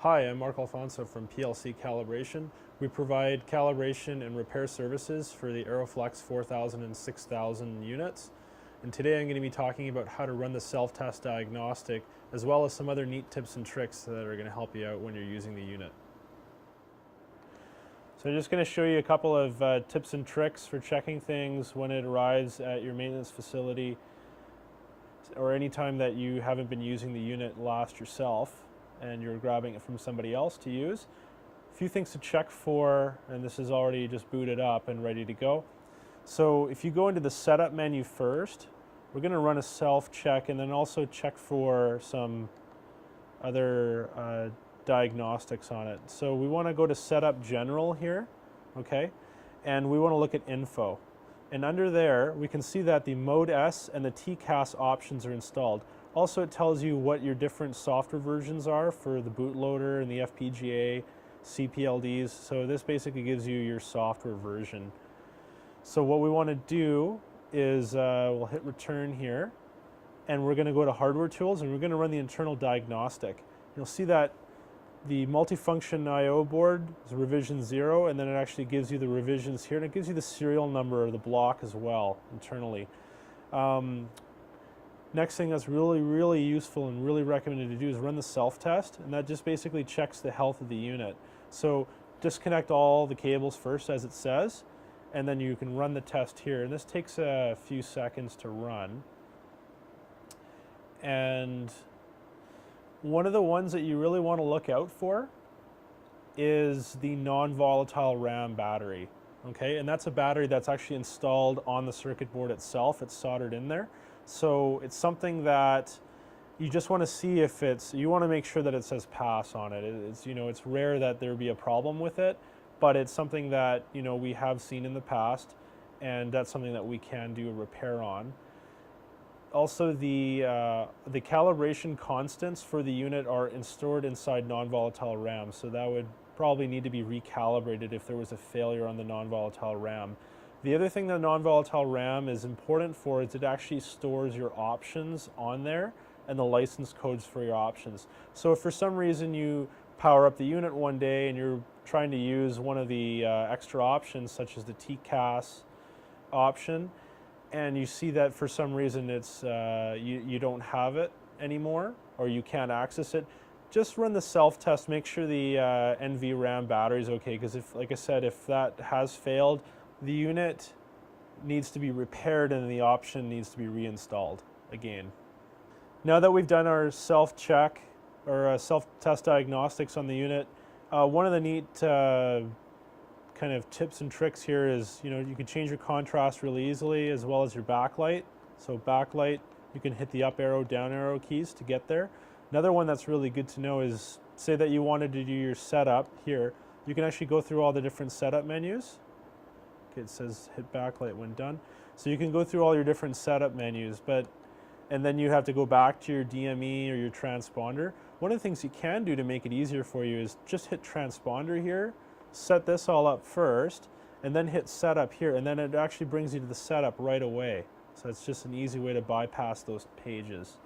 Hi, I'm Mark Alfonso from PLC Calibration. We provide calibration and repair services for the Aeroflex 4000 and 6000 units. And today I'm going to be talking about how to run the self-test diagnostic, as well as some other neat tips and tricks that are going to help you out when you're using the unit. So I'm just going to show you a couple of tips and tricks for checking things when it arrives at your maintenance facility, or any time that you haven't been using the unit last yourself and you're grabbing it from somebody else to use. A few things to check for, and this is already just booted up and ready to go. So if you go into the setup menu first, we're going to run a self-check and then also check for some other diagnostics on it. So we want to go to Setup General here, okay? And we want to look at Info. And under there, we can see that the Mode S and the TCAS options are installed. Also, it tells you what your different software versions are for the bootloader and the FPGA, CPLDs. So this basically gives you your software version. So what we want to do is we'll hit return here, and we're going to go to Hardware Tools, and we're going to run the internal diagnostic. You'll see that the multifunction I/O board is revision 0, and then it actually gives you the revisions here, and it gives you the serial number of the block as well internally. Next thing that's really useful and really recommended to do is run the self-test, and that just basically checks the health of the unit. So disconnect all the cables first, as it says, and then you can run the test here. And this takes a few seconds to run. And one of the ones that you really want to look out for is the non-volatile RAM battery. Okay, and that's a battery that's actually installed on the circuit board itself. It's soldered in there. So it's something that you just want to see if you want to make sure that it says pass on it. It's rare that there be a problem with it, but it's something that, we have seen in the past, and that's something that we can do a repair on. Also, the calibration constants for the unit are stored inside non-volatile RAM, so that would probably need to be recalibrated if there was a failure on the non-volatile RAM. The other thing that non-volatile RAM is important for is it actually stores your options on there and the license codes for your options. So if for some reason you power up the unit one day and you're trying to use one of the extra options, such as the TCAS option, and you see that for some reason it's you don't have it anymore, or you can't access it, just run the self-test, make sure the NVRAM battery is okay, because like I said, if that has failed, the unit needs to be repaired and the option needs to be reinstalled again. Now that we've done our self-check or self-test diagnostics on the unit, one of the neat kind of tips and tricks here is, you can change your contrast really easily, as well as your backlight. So backlight, you can hit the up arrow, down arrow keys to get there. Another one that's really good to know is, say that you wanted to do your setup here, you can actually go through all the different setup menus. Okay, it says hit backlight when done. So you can go through all your different setup menus, and then you have to go back to your DME or your transponder. One of the things you can do to make it easier for you is just hit transponder here, set this all up first, and then hit setup here, and then it actually brings you to the setup right away. So it's just an easy way to bypass those pages.